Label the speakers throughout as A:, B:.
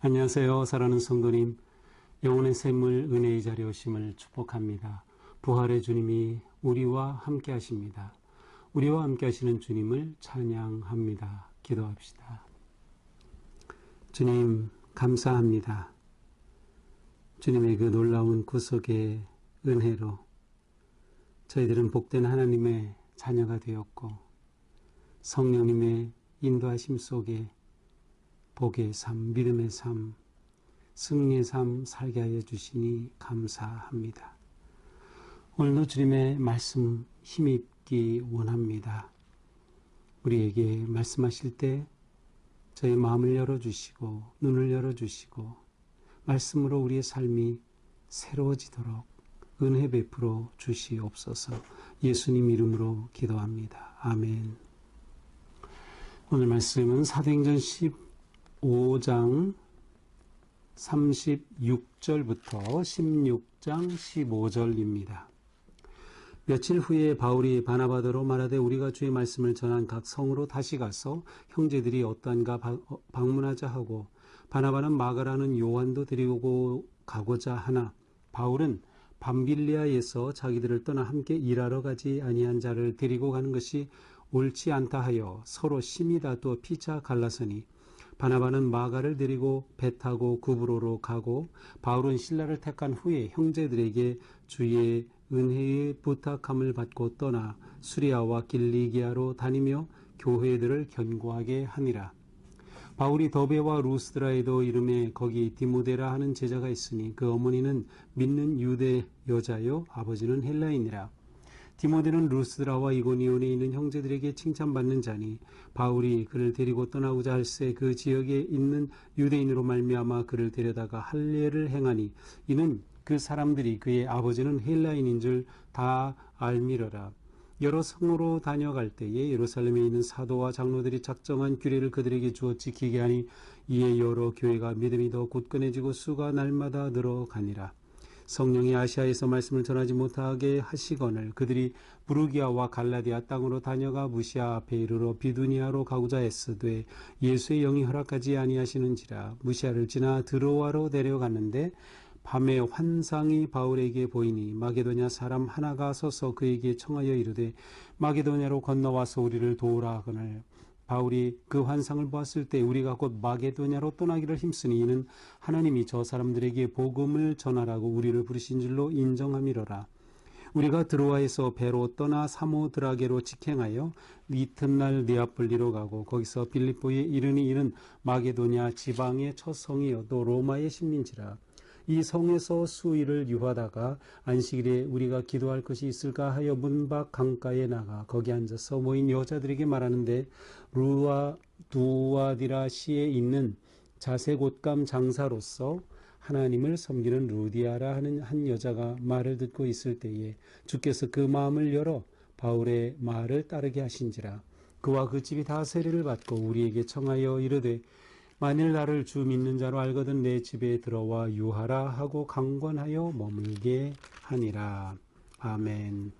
A: 안녕하세요. 사랑하는 성도님, 영혼의 샘물 은혜의 자리에 오심을 축복합니다. 부활의 주님이 우리와 함께 하십니다. 우리와 함께 하시는 주님을 찬양합니다. 기도합시다. 주님, 감사합니다. 주님의 그 놀라운 구속의 은혜로 저희들은 복된 하나님의 자녀가 되었고, 성령님의 인도하심 속에 복의 삶, 믿음의 삶, 승리의 삶 살게 하여 주시니 감사합니다. 오늘도 주님의 말씀 힘입기 원합니다. 우리에게 말씀하실 때 저희 마음을 열어주시고 눈을 열어주시고 말씀으로 우리의 삶이 새로워지도록 은혜 베풀어 주시옵소서. 예수님 이름으로 기도합니다. 아멘. 오늘 말씀은 사도행전 15장 36절부터 16장 15절입니다. 며칠 후에 바울이 바나바더로 말하되 우리가 주의 말씀을 전한 각 성으로 다시 가서 형제들이 어떠한가 방문하자 하고, 바나바는 마가라는 요한도 데리고 가고자 하나 바울은 밤빌리아에서 자기들을 떠나 함께 일하러 가지 아니한 자를 데리고 가는 것이 옳지 않다 하여 서로 심히 다투어 피차 갈라서니, 바나바는 마가를 데리고 배 타고 구브로로 가고 바울은 실라를 택한 후에 형제들에게 주의 은혜의 부탁함을 받고 떠나 수리아와 길리기아로 다니며 교회들을 견고하게 하니라. 바울이 더베와 루스드라에도 이름에 거기 디모데라 하는 제자가 있으니 그 어머니는 믿는 유대 여자요 아버지는 헬라인이라. 디모데는 루스드라와 이고니온에 있는 형제들에게 칭찬받는 자니 바울이 그를 데리고 떠나고자 할새 그 지역에 있는 유대인으로 말미암아 그를 데려다가 할례를 행하니, 이는 그 사람들이 그의 아버지는 헬라인인 줄 다 알미러라. 여러 성으로 다녀갈 때에 예루살렘에 있는 사도와 장로들이 작정한 규례를 그들에게 주어 지키게 하니, 이에 여러 교회가 믿음이 더 굳건해지고 수가 날마다 늘어가니라. 성령이 아시아에서 말씀을 전하지 못하게 하시거늘 그들이 부르기아와 갈라디아 땅으로 다녀가 무시아 앞에 이르러 비두니아로 가고자 애쓰되 예수의 영이 허락하지 아니하시는지라. 무시아를 지나 드로아로 내려갔는데 밤에 환상이 바울에게 보이니 마게도냐 사람 하나가 서서 그에게 청하여 이르되 마게도냐로 건너와서 우리를 도우라 하거늘, 바울이 그 환상을 보았을 때 우리가 곧 마게도냐로 떠나기를 힘쓰니 이는 하나님이 저 사람들에게 복음을 전하라고 우리를 부르신 줄로 인정함이로라. 우리가 드로아에서 배로 떠나 사모드라게로 직행하여 이튿날 네아폴리로 가고 거기서 빌립보에 이르니 이는 마게도냐 지방의 첫 성이요 또 로마의 식민지라. 이 성에서 수일을 유하다가 안식일에 우리가 기도할 것이 있을까 하여 문 밖 강가에 나가 거기 앉아서 모인 여자들에게 말하는데, 두아디라시에 있는 자색 옷감 장사로서 하나님을 섬기는 루디아라 하는 한 여자가 말을 듣고 있을 때에 주께서 그 마음을 열어 바울의 말을 따르게 하신지라. 그와 그 집이 다 세례를 받고 우리에게 청하여 이르되 만일 나를 주 믿는 자로 알거든 내 집에 들어와 유하라 하고 강권하여 머물게 하니라. 아멘.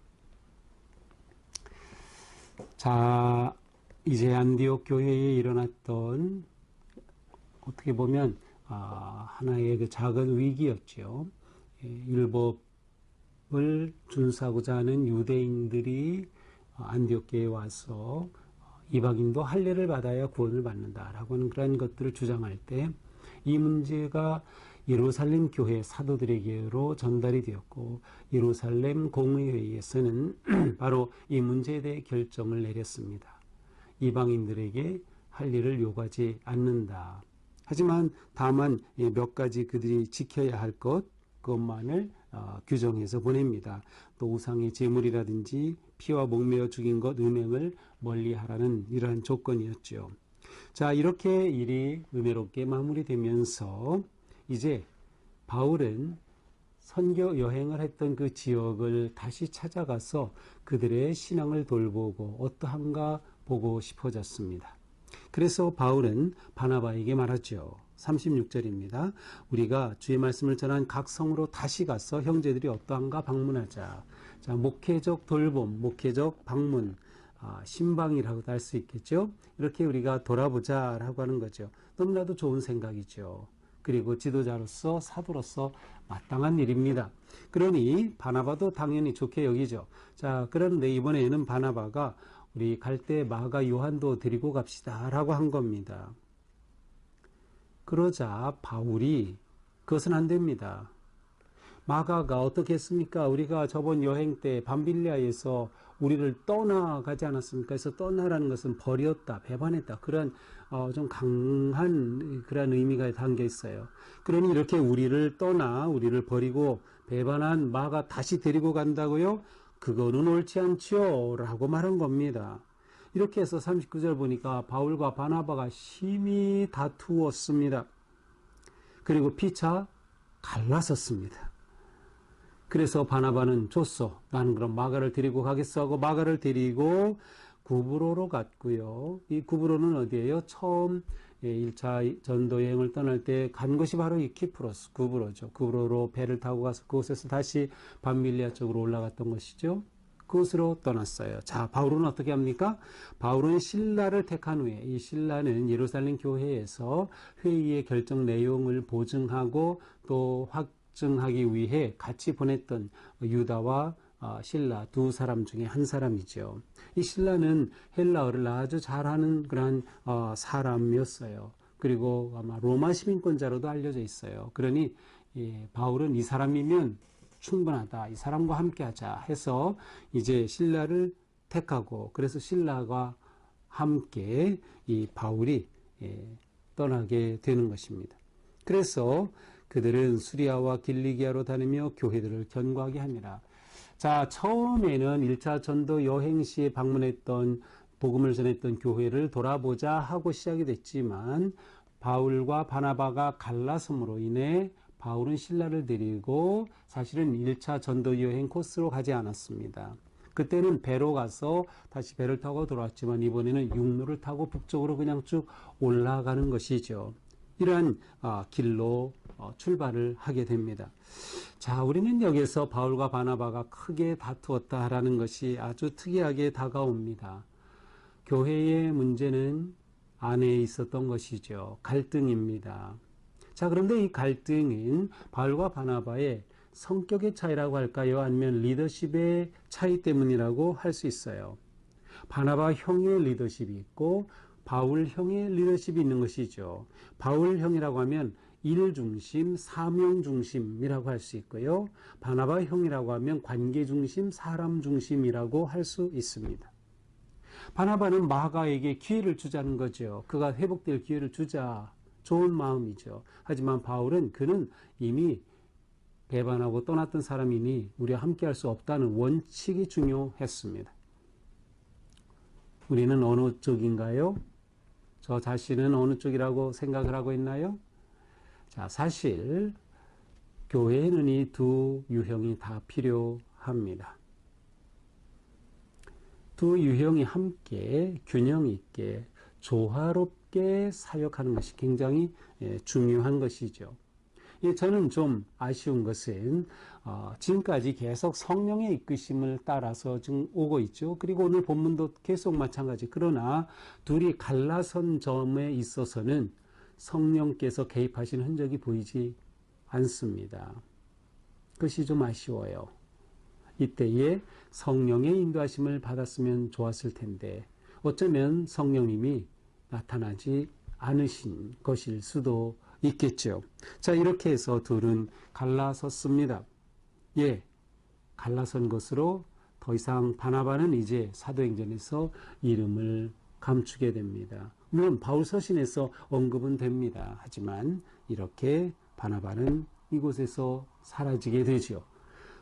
A: 자, 이제 안디옥 교회에 일어났던 어떻게 보면 하나의 그 작은 위기였죠. 율법을 준수하고자 하는 유대인들이 안디옥 교회에 와서 이방인도 할례를 받아야 구원을 받는다라고 하는 그런 것들을 주장할 때 이 문제가 예루살렘 교회 사도들에게로 전달이 되었고, 예루살렘 공의회에서는 바로 이 문제에 대해 결정을 내렸습니다. 이방인들에게 할례를 요구하지 않는다. 하지만 다만 몇 가지 그들이 지켜야 할 그것만을 규정해서 보냅니다. 또 우상의 제물이라든지 피와 목매어 죽인 것, 음행을 멀리하라는 이러한 조건이었죠. 자, 이렇게 일이 은혜롭게 마무리되면서 이제 바울은 선교 여행을 했던 그 지역을 다시 찾아가서 그들의 신앙을 돌보고 어떠한가 보고 싶어졌습니다. 그래서 바울은 바나바에게 말하죠. 36절입니다. 우리가 주의 말씀을 전한 각 성으로 다시 가서 형제들이 어떠한가 방문하자. 자, 목회적 돌봄, 목회적 방문, 신방이라고도 할 수 있겠죠. 이렇게 우리가 돌아보자라고 하는 거죠. 너무나도 좋은 생각이죠. 그리고 지도자로서 사도로서 마땅한 일입니다. 그러니 바나바도 당연히 좋게 여기죠. 자, 그런데 이번에는 바나바가 우리 갈 때 마가 요한도 데리고 갑시다 라고 한 겁니다. 그러자 바울이 그것은 안 됩니다. 마가가 어떻게 했습니까? 우리가 저번 여행 때 밤빌리아에서 우리를 떠나가지 않았습니까? 그래서 떠나라는 것은 버렸다, 배반했다. 그런 좀 강한 그런 의미가 담겨 있어요. 그러니 이렇게 우리를 떠나 우리를 버리고 배반한 마가 다시 데리고 간다고요? 그거는 옳지 않지요 라고 말한 겁니다. 이렇게 해서 39절 보니까 바울과 바나바가 심히 다투었습니다. 그리고 피차 갈라섰습니다. 그래서 바나바는 줬어. 나는 그럼 마가를 데리고 가겠어 하고 마가를 데리고 구브로로 갔고요. 이 구브로는 어디예요? 처음 1차 전도 여행을 떠날 때 간 것이 바로 이 키프로스, 구브로죠. 구브로로 배를 타고 가서 그곳에서 다시 밤빌리아 쪽으로 올라갔던 것이죠. 그곳으로 떠났어요. 자, 바울은 어떻게 합니까? 바울은 실라를 택한 후에 이 실라는 예루살렘 교회에서 회의의 결정 내용을 보증하고 또 확증하기 위해 같이 보냈던 유다와 실라 두 사람 중에 한 사람이죠. 이 실라는 헬라어를 아주 잘하는 그런 사람이었어요. 그리고 아마 로마 시민권자로도 알려져 있어요. 그러니 바울은 이 사람이면 충분하다. 이 사람과 함께 하자 해서 이제 실라를 택하고 그래서 실라가 함께 이 바울이 떠나게 되는 것입니다. 그래서 그들은 수리아와 길리기아로 다니며 교회들을 견고하게 합니다. 자, 처음에는 1차 전도 여행 시에 방문했던 복음을 전했던 교회를 돌아보자 하고 시작이 됐지만 바울과 바나바가 갈라섬으로 인해 바울은 실라를 데리고 사실은 1차 전도 여행 코스로 가지 않았습니다. 그때는 배로 가서 다시 배를 타고 돌아왔지만 이번에는 육로를 타고 북쪽으로 그냥 쭉 올라가는 것이죠. 이러한 길로 출발을 하게 됩니다. 자, 우리는 여기서 바울과 바나바가 크게 다투었다라는 것이 아주 특이하게 다가옵니다. 교회의 문제는 안에 있었던 것이죠. 갈등입니다. 자, 그런데 이 갈등은 바울과 바나바의 성격의 차이라고 할까요? 아니면 리더십의 차이 때문이라고 할 수 있어요. 바나바 형의 리더십이 있고 바울 형의 리더십이 있는 것이죠. 바울 형이라고 하면 일 중심, 사명 중심이라고 할 수 있고요. 바나바 형이라고 하면 관계 중심, 사람 중심이라고 할 수 있습니다. 바나바는 마가에게 기회를 주자는 거죠. 그가 회복될 기회를 주자. 좋은 마음이죠. 하지만 바울은 그는 이미 배반하고 떠났던 사람이니 우리와 함께 할 수 없다는 원칙이 중요했습니다. 우리는 어느 쪽인가요? 저 자신은 어느 쪽이라고 생각을 하고 있나요? 자, 사실 교회에는 이 두 유형이 다 필요합니다. 두 유형이 함께 균형 있게 조화롭게 사역하는 것이 굉장히 중요한 것이죠. 저는 좀 아쉬운 것은 지금까지 계속 성령의 이끄심을 따라서 지금 오고 있죠. 그리고 오늘 본문도 계속 마찬가지. 그러나 둘이 갈라선 점에 있어서는 성령께서 개입하신 흔적이 보이지 않습니다. 그것이 좀 아쉬워요. 이때에 성령의 인도하심을 받았으면 좋았을 텐데 어쩌면 성령님이 나타나지 않으신 것일 수도 있겠죠. 자, 이렇게 해서 둘은 갈라섰습니다. 갈라선 것으로 더 이상 바나바는 이제 사도행전에서 이름을 감추게 됩니다. 물론 바울 서신에서 언급은 됩니다. 하지만 이렇게 바나바는 이곳에서 사라지게 되죠.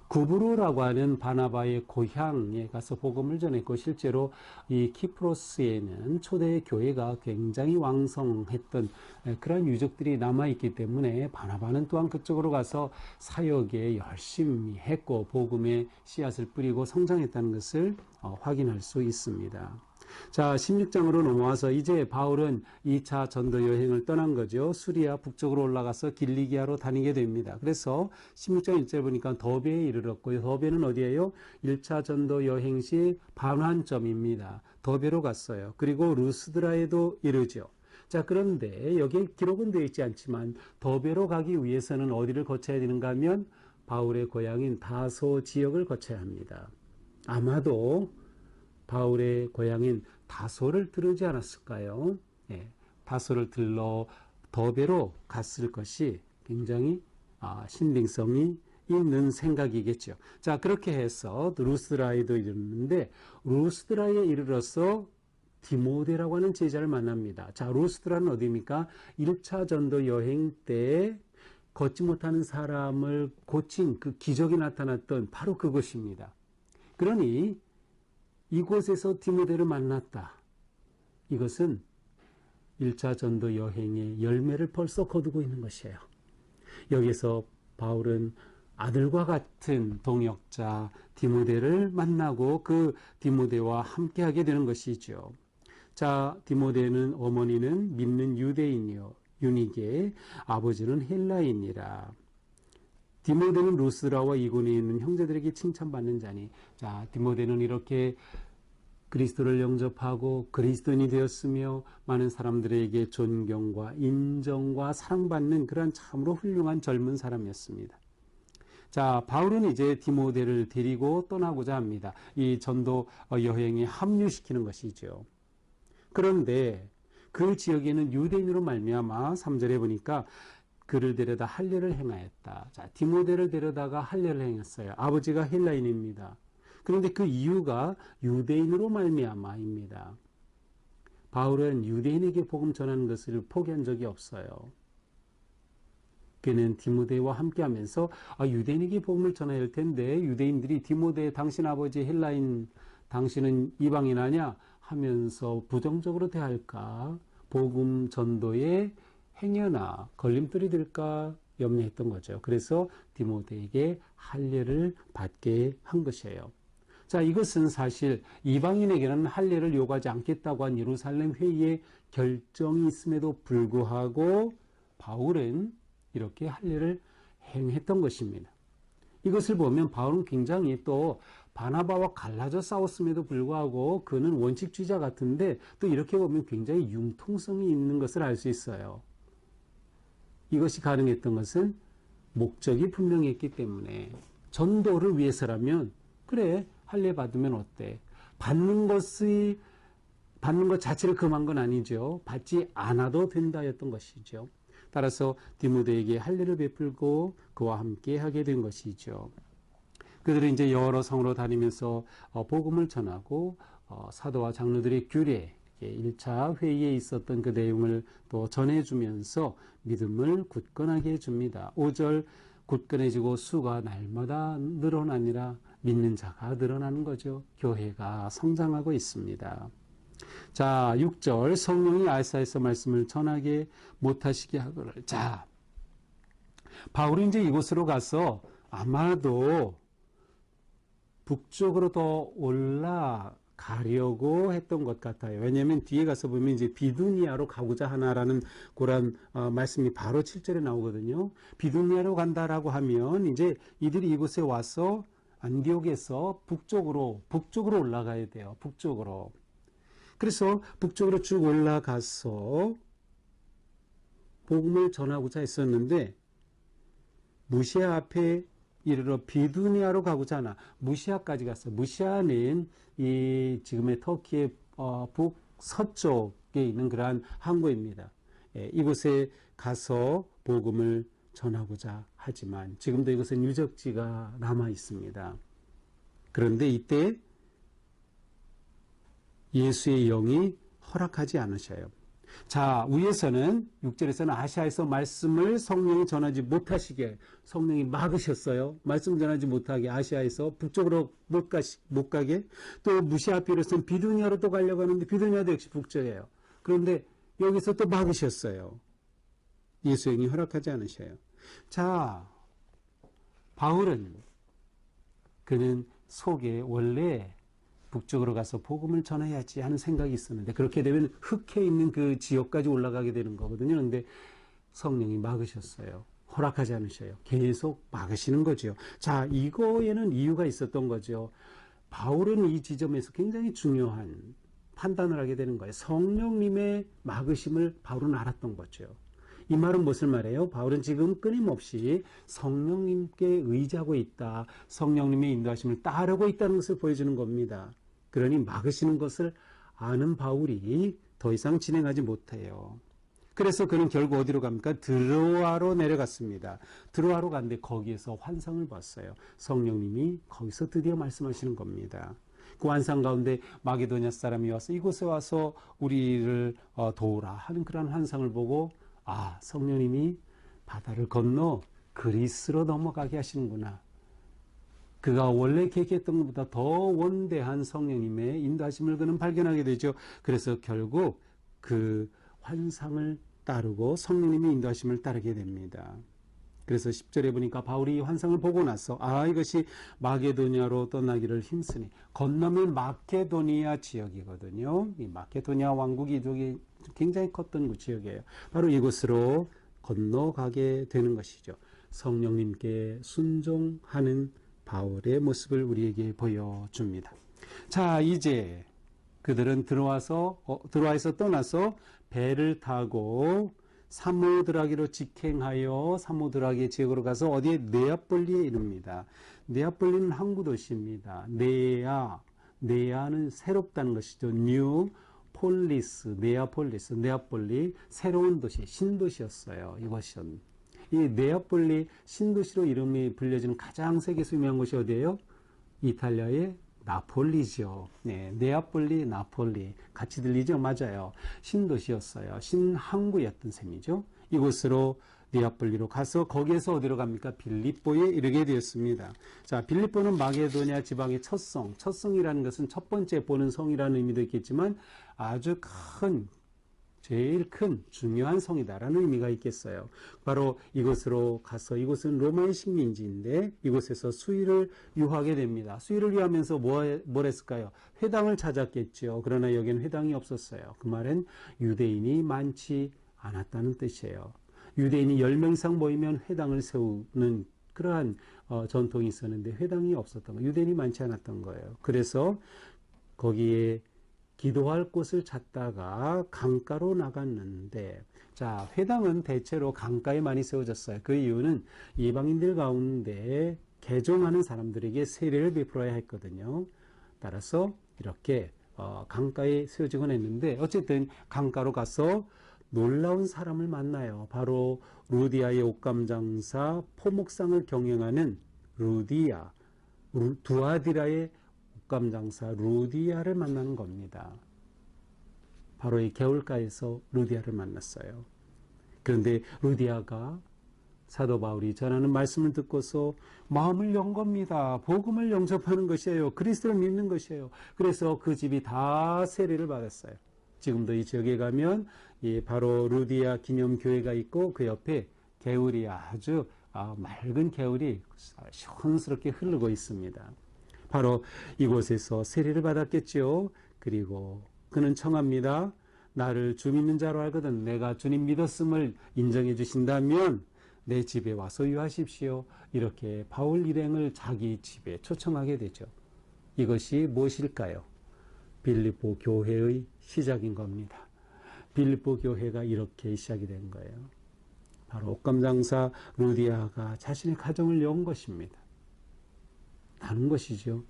A: 구브로라고 하는 바나바의 고향에 가서 복음을 전했고 실제로 이 키프로스에는 초대 교회가 굉장히 왕성했던 그런 유적들이 남아있기 때문에 바나바는 또한 그쪽으로 가서 사역에 열심히 했고 복음의 씨앗을 뿌리고 성장했다는 것을 확인할 수 있습니다. 자, 16장으로 넘어와서 이제 바울은 2차 전도 여행을 떠난 거죠. 수리아 북쪽으로 올라가서 길리기아로 다니게 됩니다. 그래서 16장 1절 보니까 더베에 이르렀고요. 더베는 어디예요? 1차 전도 여행 시 반환점입니다. 더베로 갔어요. 그리고 루스드라에도 이르죠. 자, 그런데 여기에 기록은 되어 있지 않지만 더베로 가기 위해서는 어디를 거쳐야 되는가 하면 바울의 고향인 다소 지역을 거쳐야 합니다. 아마도 바울의 고향인 다소를 들르지 않았을까요? 예, 다소를 들러 더베로 갔을 것이 굉장히 신빙성이 있는 생각이겠죠. 자, 그렇게 해서 루스드라에도 이르는데 루스드라에 이르러서 디모데라고 하는 제자를 만납니다. 자, 루스드라는 어디입니까? 1차 전도 여행 때 걷지 못하는 사람을 고친 그 기적이 나타났던 바로 그곳입니다. 그러니 이곳에서 디모데를 만났다. 이것은 1차 전도 여행의 열매를 벌써 거두고 있는 것이에요. 여기서 바울은 아들과 같은 동역자 디모데를 만나고 그 디모데와 함께하게 되는 것이죠. 자, 디모데는 어머니는 믿는 유대인이요 유니게, 아버지는 헬라인이라. 디모데는 루스드라와 이고니에 있는 형제들에게 칭찬받는 자니. 자, 디모데는 이렇게 그리스도를 영접하고 그리스도인이 되었으며 많은 사람들에게 존경과 인정과 사랑받는 그런 참으로 훌륭한 젊은 사람이었습니다. 자, 바울은 이제 디모데를 데리고 떠나고자 합니다. 이 전도 여행에 합류시키는 것이죠. 그런데 그 지역에는 유대인으로 말미암아 3절에 보니까 그를 데려다 할례를 행하였다. 자, 디모데를 데려다가 할례를 행했어요. 아버지가 헬라인입니다. 그런데 그 이유가 유대인으로 말미암아입니다. 바울은 유대인에게 복음 전하는 것을 포기한 적이 없어요. 그는 디모데와 함께하면서 유대인에게 복음을 전해야 할 텐데 유대인들이 디모데 당신 아버지 헬라인 당신은 이방인 아냐 하면서 부정적으로 대할까, 복음 전도에 행여나 걸림돌이 될까 염려했던 거죠. 그래서 디모데에게 할례를 받게 한 것이에요. 자, 이것은 사실 이방인에게는 할례를 요구하지 않겠다고 한 예루살렘 회의의 결정이 있음에도 불구하고 바울은 이렇게 할례를 행했던 것입니다. 이것을 보면 바울은 굉장히 또 바나바와 갈라져 싸웠음에도 불구하고 그는 원칙주의자 같은데 또 이렇게 보면 굉장히 융통성이 있는 것을 알 수 있어요. 이것이 가능했던 것은 목적이 분명했기 때문에 전도를 위해서라면 그래 할례 받으면 어때? 받는 것 자체를 금한 건 아니죠. 받지 않아도 된다였던 것이죠. 따라서 디모데에게 할례를 베풀고 그와 함께 하게 된 것이죠. 그들은 이제 여러 성으로 다니면서 복음을 전하고 사도와 장로들의 규례, 1차 회의에 있었던 그 내용을 또 전해주면서 믿음을 굳건하게 해줍니다. 5절 굳건해지고 수가 날마다 늘어나니라. 믿는 자가 늘어나는 거죠. 교회가 성장하고 있습니다. 자, 6절 성령이 아시아에서 말씀을 전하게 못하시게 하거늘. 자, 바울이 이제 이곳으로 가서 아마도 북쪽으로 더 올라가려고 했던 것 같아요. 왜냐하면 뒤에 가서 보면 이제 비두니아로 가고자 하나라는 그런 말씀이 바로 7절에 나오거든요. 비두니아로 간다라고 하면 이제 이들이 이곳에 와서 안디옥에서 북쪽으로 올라가야 돼요. 북쪽으로. 그래서 북쪽으로 쭉 올라가서 복음을 전하고자 했었는데 무시아 앞에 이르러 비두니아로 가고자 하나 무시아까지 갔어요. 무시아는 이 지금의 터키의 북서쪽에 있는 그러한 항구입니다. 이곳에 가서 복음을 전하고자 하지만 지금도 이것은 유적지가 남아 있습니다. 그런데 이때 예수의 영이 허락하지 않으셔요. 자, 위에서는 6절에서는 아시아에서 말씀을 성령이 전하지 못하시게 성령이 막으셨어요. 말씀 전하지 못하게 아시아에서 북쪽으로 못 가게. 또 무시아피로서는 비두니아로 또 가려고 하는데 비두니아도 역시 북쪽이에요. 그런데 여기서 또 막으셨어요. 예수의 영이 허락하지 않으셔요. 자, 바울은 그는 속에 원래 북쪽으로 가서 복음을 전해야지 하는 생각이 있었는데 그렇게 되면 흑해 있는 그 지역까지 올라가게 되는 거거든요. 그런데 성령이 막으셨어요. 허락하지 않으셔요. 계속 막으시는 거죠. 자, 이거에는 이유가 있었던 거죠. 바울은 이 지점에서 굉장히 중요한 판단을 하게 되는 거예요. 성령님의 막으심을 바울은 알았던 거죠. 이 말은 무슨 말이에요? 바울은 지금 끊임없이 성령님께 의지하고 있다. 성령님의 인도하심을 따르고 있다는 것을 보여주는 겁니다. 그러니 막으시는 것을 아는 바울이 더 이상 진행하지 못해요. 그래서 그는 결국 어디로 갑니까? 드로아로 내려갔습니다. 드로아로 갔는데 거기에서 환상을 봤어요. 성령님이 거기서 드디어 말씀하시는 겁니다. 그 환상 가운데 마게도냐 사람이 와서 이곳에 와서 우리를 도우라 하는 그런 환상을 보고 성령님이 바다를 건너 그리스로 넘어가게 하시는구나. 그가 원래 계획했던 것보다 더 원대한 성령님의 인도하심을 그는 발견하게 되죠. 그래서 결국 그 환상을 따르고 성령님의 인도하심을 따르게 됩니다. 그래서 10절에 보니까 바울이 환상을 보고 나서 이것이 마게도냐로 떠나기를 힘쓰니, 건너면 마케도니아 지역이거든요. 이 마케도니아 왕국이 이쪽에 굉장히 컸던 그 지역이에요. 바로 이곳으로 건너가게 되는 것이죠. 성령님께 순종하는 바울의 모습을 우리에게 보여줍니다. 자, 이제 그들은 드로아에서 떠나서 배를 타고 사모드라기로 직행하여 사모드라기 지역으로 가서 어디에 네아폴리에 이릅니다. 네아폴리는 항구 도시입니다. 네아는 새롭다는 것이죠. 뉴 폴리스, 네아폴리, 새로운 도시, 신도시였어요. 이것은 이 네아폴리 신도시로 이름이 불려지는 가장 세계에서 유명한 곳이 어디예요? 이탈리아의 나폴리죠. 네, 네아폴리, 나폴리 같이 들리죠? 맞아요. 신도시였어요. 신항구였던 셈이죠. 이곳으로 네아폴리로 가서 거기에서 어디로 갑니까? 빌립보에 이르게 되었습니다. 자, 빌립보는 마게도냐 지방의 첫 성이라는 것은 첫 번째 보는 성이라는 의미도 있겠지만 아주 제일 큰 중요한 성이다라는 의미가 있겠어요. 바로 이곳으로 가서, 이곳은 로마의 식민지인데 이곳에서 수의를 유하게 됩니다. 수의를 유하면서 뭘 했을까요? 회당을 찾았겠죠. 그러나 여기는 회당이 없었어요. 그 말은 유대인이 많지 않았다는 뜻이에요. 유대인이 10명 이상 모이면 회당을 세우는 그러한 전통이 있었는데 회당이 없었던 거예요. 유대인이 많지 않았던 거예요. 그래서 거기에 기도할 곳을 찾다가 강가로 나갔는데, 자, 회당은 대체로 강가에 많이 세워졌어요. 그 이유는 이방인들 가운데 개종하는 사람들에게 세례를 베풀어야 했거든요. 따라서 이렇게 강가에 세워지곤 했는데, 어쨌든 강가로 가서 놀라운 사람을 만나요. 바로 루디아의 옷감 장사, 포목상을 경영하는 두아디라의 옷감 장사 루디아를 만나는 겁니다. 바로 이 개울가에서 루디아를 만났어요. 그런데 루디아가 사도 바울이 전하는 말씀을 듣고서 마음을 연 겁니다. 복음을 영접하는 것이에요. 그리스도를 믿는 것이에요. 그래서 그 집이 다 세례를 받았어요. 지금도 이 지역에 가면 바로 루디아 기념교회가 있고 그 옆에 개울이 아주 맑은 개울이 시원스럽게 흐르고 있습니다. 바로 이곳에서 세례를 받았겠죠. 그리고 그는 청합니다. 나를 주 믿는 자로 알거든 내가 주님 믿었음을 인정해 주신다면 내 집에 와서 유하십시오. 이렇게 바울 일행을 자기 집에 초청하게 되죠. 이것이 무엇일까요? 빌립보 교회의 시작인 겁니다. 빌립보 교회가 이렇게 시작이 된 거예요. 바로 옷감장사 루디아가 자신의 가정을 연 것입니다. 다른 것이죠.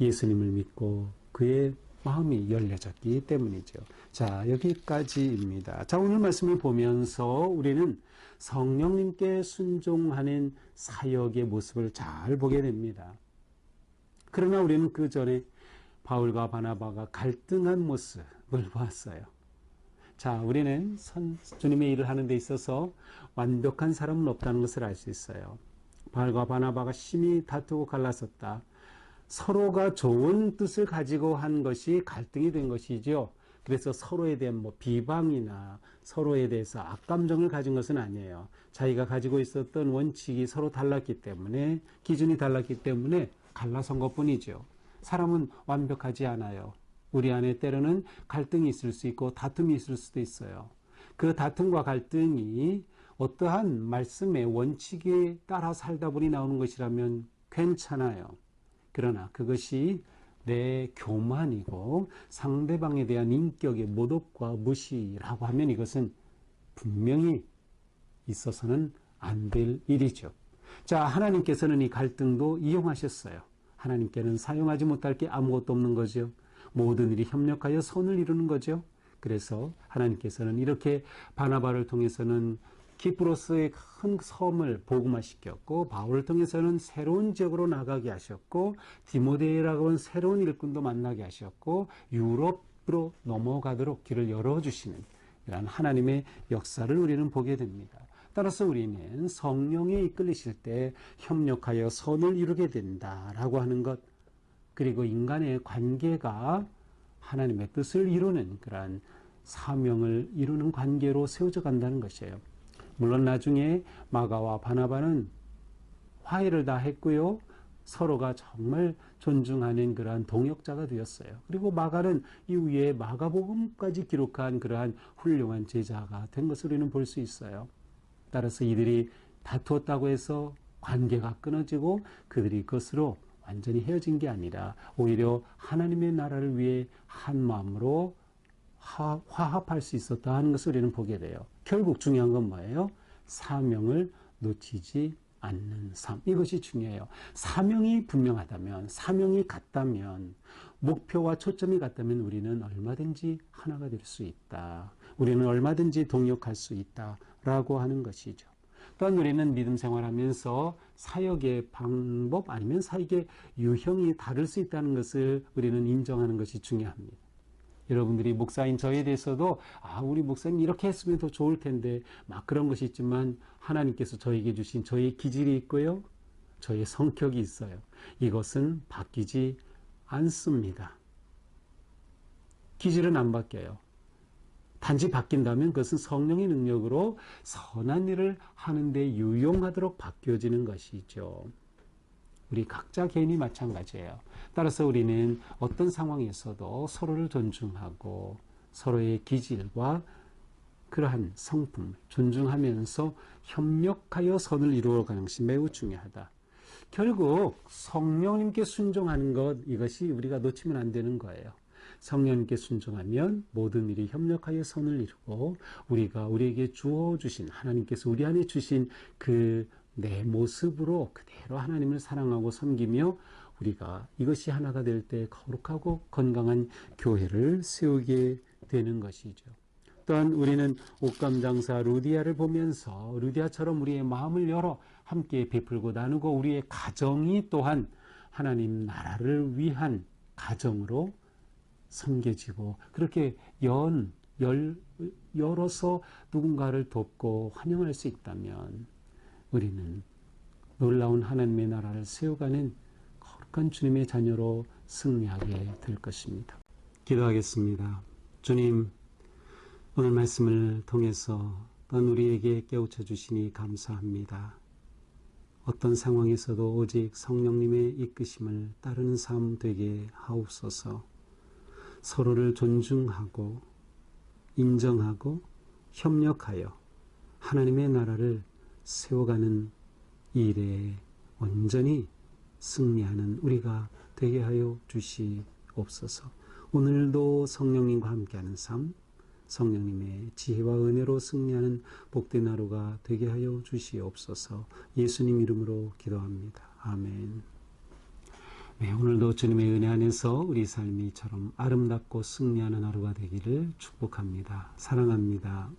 A: 예수님을 믿고 그의 마음이 열려졌기 때문이죠. 자, 여기까지입니다. 자, 오늘 말씀을 보면서 우리는 성령님께 순종하는 사역의 모습을 잘 보게 됩니다. 그러나 우리는 그 전에 바울과 바나바가 갈등한 모습을 보았어요. 자, 우리는 주님의 일을 하는 데 있어서 완벽한 사람은 없다는 것을 알 수 있어요. 바울과 바나바가 심히 다투고 갈랐었다. 서로가 좋은 뜻을 가지고 한 것이 갈등이 된 것이죠. 그래서 서로에 대한 비방이나 서로에 대해서 악감정을 가진 것은 아니에요. 자기가 가지고 있었던 원칙이 서로 달랐기 때문에, 기준이 달랐기 때문에 갈라선 것뿐이죠. 사람은 완벽하지 않아요. 우리 안에 때로는 갈등이 있을 수 있고 다툼이 있을 수도 있어요. 그 다툼과 갈등이 어떠한 말씀의 원칙에 따라 살다 보니 나오는 것이라면 괜찮아요. 그러나 그것이 내 교만이고 상대방에 대한 인격의 모독과 무시라고 하면 이것은 분명히 있어서는 안 될 일이죠. 자, 하나님께서는 이 갈등도 이용하셨어요. 하나님께는 사용하지 못할 게 아무것도 없는 거죠. 모든 일이 협력하여 선을 이루는 거죠. 그래서 하나님께서는 이렇게 바나바를 통해서는 키프로스의 큰 섬을 복음화시켰고, 바울을 통해서는 새로운 지역으로 나가게 하셨고, 디모데라고 하는 새로운 일꾼도 만나게 하셨고, 유럽으로 넘어가도록 길을 열어주시는 이런 하나님의 역사를 우리는 보게 됩니다. 따라서 우리는 성령에 이끌리실 때 협력하여 선을 이루게 된다라고 하는 것, 그리고 인간의 관계가 하나님의 뜻을 이루는 그러한 사명을 이루는 관계로 세워져 간다는 것이에요. 물론 나중에 마가와 바나바는 화해를 다 했고요. 서로가 정말 존중하는 그러한 동역자가 되었어요. 그리고 마가는 이후에 마가복음까지 기록한 그러한 훌륭한 제자가 된 것을 우리는 볼 수 있어요. 따라서 이들이 다투었다고 해서 관계가 끊어지고 그들이 그것으로 완전히 헤어진 게 아니라 오히려 하나님의 나라를 위해 한 마음으로 화합할 수 있었다 하는 것을 우리는 보게 돼요. 결국 중요한 건 뭐예요? 사명을 놓치지 않는 삶. 이것이 중요해요. 사명이 분명하다면, 사명이 같다면, 목표와 초점이 같다면 우리는 얼마든지 하나가 될 수 있다. 우리는 얼마든지 동역할 수 있다라고 하는 것이죠. 또한 우리는 믿음 생활하면서 사역의 방법 아니면 사역의 유형이 다를 수 있다는 것을 우리는 인정하는 것이 중요합니다. 여러분들이 목사인 저에 대해서도 우리 목사님 이렇게 했으면 더 좋을 텐데 막 그런 것이 있지만 하나님께서 저에게 주신 저의 기질이 있고요. 저의 성격이 있어요. 이것은 바뀌지 않습니다. 기질은 안 바뀌어요. 단지 바뀐다면 그것은 성령의 능력으로 선한 일을 하는데 유용하도록 바뀌어지는 것이죠. 우리 각자 개인이 마찬가지예요. 따라서 우리는 어떤 상황에서도 서로를 존중하고 서로의 기질과 그러한 성품을 존중하면서 협력하여 선을 이루어가는 것이 매우 중요하다. 결국 성령님께 순종하는 것, 이것이 우리가 놓치면 안 되는 거예요. 성령님께 순종하면 모든 일이 협력하여 선을 이루고 우리가 우리에게 주어주신 하나님께서 우리 안에 주신 그 내 모습으로 그대로 하나님을 사랑하고 섬기며 우리가 이것이 하나가 될 때 거룩하고 건강한 교회를 세우게 되는 것이죠. 또한 우리는 옥감장사 루디아를 보면서 루디아처럼 우리의 마음을 열어 함께 베풀고 나누고 우리의 가정이 또한 하나님 나라를 위한 가정으로 섬겨지고 그렇게 열어서 누군가를 돕고 환영할 수 있다면 우리는 놀라운 하나님의 나라를 세워가는 거룩한 주님의 자녀로 승리하게 될 것입니다. 기도하겠습니다. 주님, 오늘 말씀을 통해서 또한 우리에게 깨우쳐 주시니 감사합니다. 어떤 상황에서도 오직 성령님의 이끄심을 따르는 삶 되게 하옵소서. 서로를 존중하고 인정하고 협력하여 하나님의 나라를 세워가는 일에 온전히 승리하는 우리가 되게 하여 주시옵소서. 오늘도 성령님과 함께하는 삶, 성령님의 지혜와 은혜로 승리하는 복된 하루가 되게 하여 주시옵소서. 예수님 이름으로 기도합니다. 아멘. 네, 오늘도 주님의 은혜 안에서 우리 삶이 처럼 아름답고 승리하는 하루가 되기를 축복합니다. 사랑합니다.